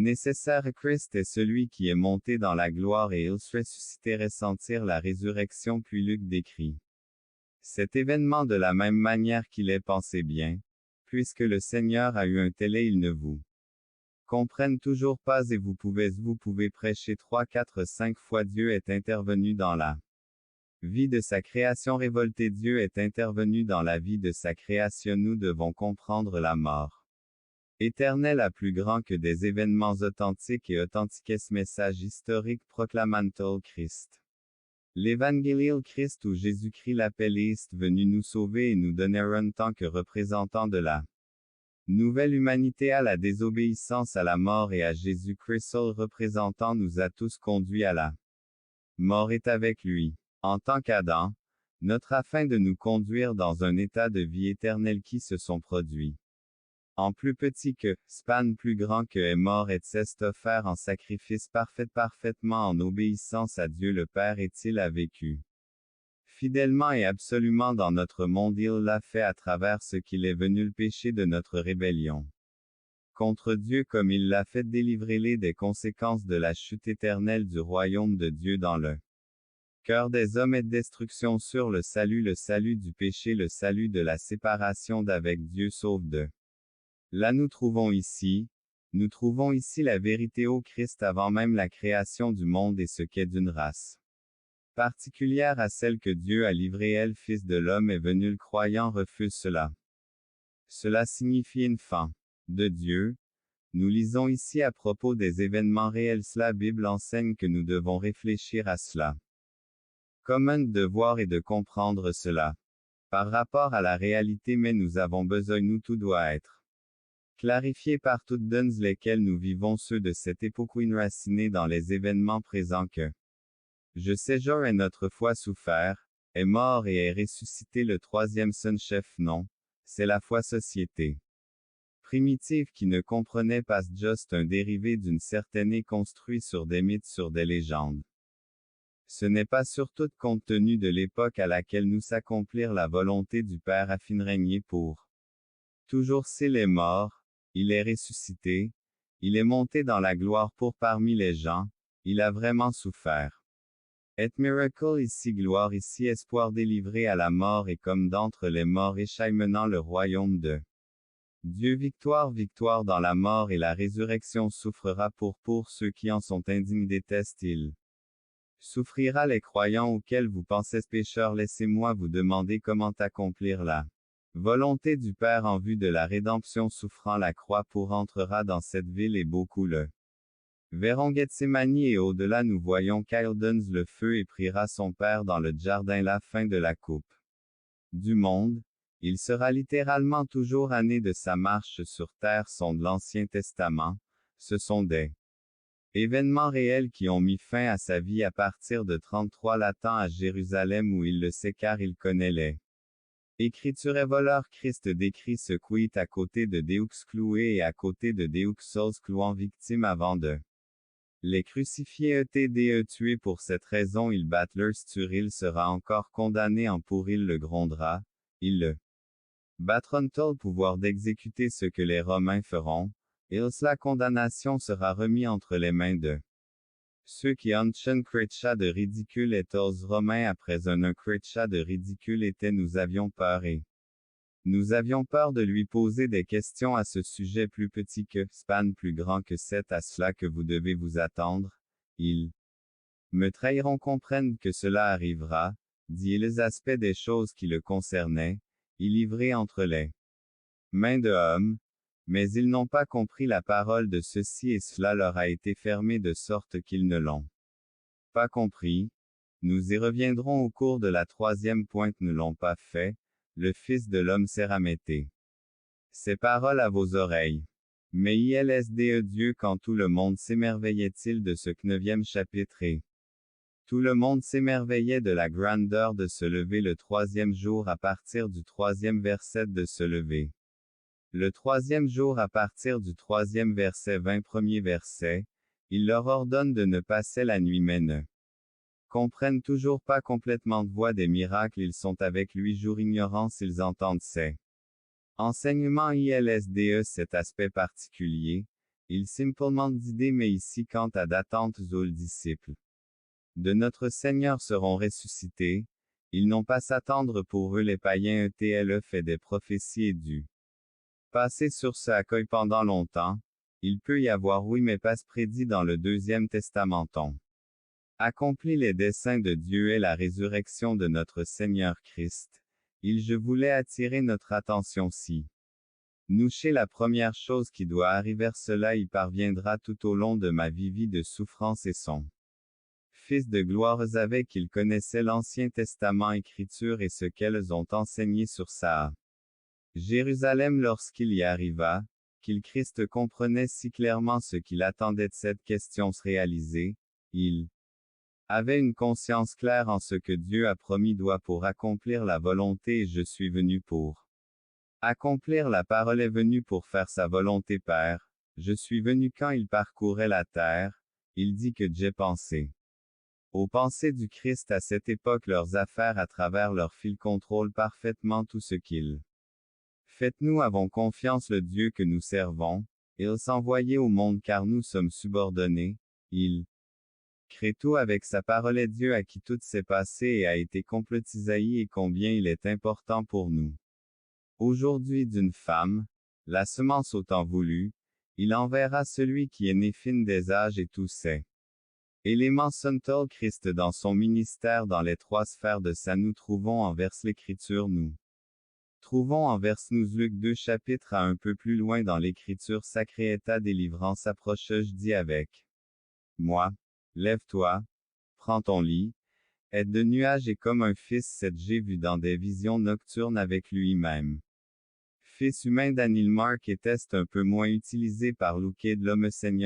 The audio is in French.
Nécessaire Christ est celui qui est monté dans la gloire et il ressuscité ressentir la résurrection puis Luc décrit cet événement de la même manière qu'il est pensé bien, puisque le Seigneur a eu un tel et il ne vous comprennent toujours pas et vous pouvez prêcher 3, 4, 5 fois Dieu est intervenu dans la vie de sa création révoltée Dieu est intervenu dans la vie de sa création nous devons comprendre la mort éternelle à plus grand que des événements authentiques et authentiques message historique proclamantal Christ. L'évangile Christ où Jésus-Christ l'appel est venu nous sauver et nous donner en tant que représentant de la nouvelle humanité à la désobéissance à la mort et à Jésus-Christ seul représentant nous a tous conduits à la mort est avec lui. En tant qu'Adam, notre afin de nous conduire dans un état de vie éternelle qui se sont produits. En plus petit que, span plus grand que est mort et s'est offert en sacrifice parfaitement en obéissance à Dieu le Père et-il a vécu. Fidèlement et absolument dans notre monde il l'a fait à travers ce qu'il est venu le péché de notre rébellion. Contre Dieu comme il l'a fait délivrer-les des conséquences de la chute éternelle du royaume de Dieu dans le cœur des hommes et destruction sur le salut du péché le salut de la séparation d'avec Dieu sauve de. Là nous trouvons ici la vérité au Christ avant même la création du monde et ce qu'est d'une race particulière à celle que Dieu a livrée elle Fils de l'homme est venu le croyant refuse cela. Cela signifie une fin de Dieu. Nous lisons ici à propos des événements réels la Bible enseigne que nous devons réfléchir à cela. Comme un devoir et de comprendre cela. Par rapport à la réalité mais nous avons besoin nous tout doit être clarifié par toutes donnes lesquelles nous vivons ceux de cette époque enracinés dans les événements présents que je séjourne et notre foi souffert, est mort et est ressuscité le troisième son-chef non, c'est la foi société primitive qui ne comprenait pas juste un dérivé d'une certaine et construit sur des mythes sur des légendes. Ce n'est pas surtout compte tenu de l'époque à laquelle nous s'accomplir la volonté du Père afin de régner pour toujours s'il est mort, il est ressuscité, il est monté dans la gloire pour parmi les gens, il a vraiment souffert. Et miracle ici gloire ici espoir délivré à la mort et comme d'entre les morts échaille menant le royaume de Dieu victoire dans la mort et la résurrection souffrira pour ceux qui en sont indignes détestent-ils. Souffrira les croyants auxquels vous pensez pécheurs laissez-moi vous demander comment accomplir la volonté du Père en vue de la rédemption souffrant la croix pour entrera dans cette ville et beaucoup le verront Gethsémani et au-delà nous voyons Kyle donne le feu et priera son Père dans le jardin la fin de la coupe du monde. Il sera littéralement toujours année de sa marche sur terre sont de l'Ancien Testament, ce sont des événements réels qui ont mis fin à sa vie à partir de 33 latins à Jérusalem où il le sait car il connaît les Écriture et voleur Christ décrit ce quit à côté de Deux cloué et à côté de Deux sols clouant victime avant de les crucifier etc tuer pour cette raison il battent leur sur il sera encore condamné en pour il le grondera, il le battront pouvoir d'exécuter ce que les Romains feront, et la condamnation sera remis entre les mains de ceux qui ont un chrétien de ridicule et aux Romains après un chrétien de ridicule était nous avions peur et nous avions peur de lui poser des questions à ce sujet plus petit que, span plus grand que c'est à cela que vous devez vous attendre, ils me trahiront comprennent que cela arrivera, dit les aspects des choses qui le concernaient, il livré entre les mains de hommes, mais ils n'ont pas compris la parole de ceux-ci et cela leur a été fermé de sorte qu'ils ne l'ont pas compris. Nous y reviendrons au cours de la troisième pointe ne l'ont pas fait, le Fils de l'homme sera metté. Ces paroles à vos oreilles. Mais ILSDE Dieu quand tout le monde s'émerveillait-il de ce 9e chapitre et tout le monde s'émerveillait de la grandeur de se lever le troisième jour à partir du troisième verset de se lever. Le troisième jour à partir du troisième verset 21er verset, il leur ordonne de ne passer la nuit mais ne comprennent toujours pas complètement de voix des miracles ils sont avec lui jour ignorance ils entendent ses enseignements ILSDE cet aspect particulier, il simplement d'idées mais ici quant à d'attentes aux disciples de notre Seigneur seront ressuscités, ils n'ont pas s'attendre pour eux les païens ETLE fait des prophéties et du passé sur ce accueil pendant longtemps, il peut y avoir oui mais pas prédit dans le Deuxième Testamenton. Accomplit les desseins de Dieu et la résurrection de notre Seigneur Christ, je voulais attirer notre attention si. Nous chez la première chose qui doit arriver cela y parviendra tout au long de ma vie de souffrance et son Fils de gloire avec qu'ils connaissaient l'Ancien Testament écriture et ce qu'elles ont enseigné sur ça. Jérusalem lorsqu'il y arriva, qu'il Christ comprenait si clairement ce qu'il attendait de cette question se réaliser, il avait une conscience claire en ce que Dieu a promis doit pour accomplir la volonté et je suis venu pour accomplir la parole est venu pour faire sa volonté Père, je suis venu quand il parcourait la terre, il dit que j'ai pensé. Aux pensées du Christ à cette époque leurs affaires à travers leur fil contrôlent parfaitement tout ce qu'il fait. Nous avons confiance le Dieu que nous servons, il s'envoyait au monde car nous sommes subordonnés, il crée tout avec sa parole et Dieu à qui tout s'est passé et a été complotisé et combien il est important pour nous. Aujourd'hui d'une femme, la semence au temps voulu, il enverra celui qui est né fin des âges et tous ses éléments sont Christ dans son ministère dans les trois sphères de ça nous trouvons en vers l'écriture nous. Trouvons en vers nous Luc 2 chapitre à un peu plus loin dans l'écriture sacrée état délivrance approche je dis avec moi, lève-toi, prends ton lit, aide de nuage et comme un fils cette j'ai vu dans des visions nocturnes avec lui-même. Fils humain Daniel Mark est un peu moins utilisé par l'ouquet de l'homme Seigneur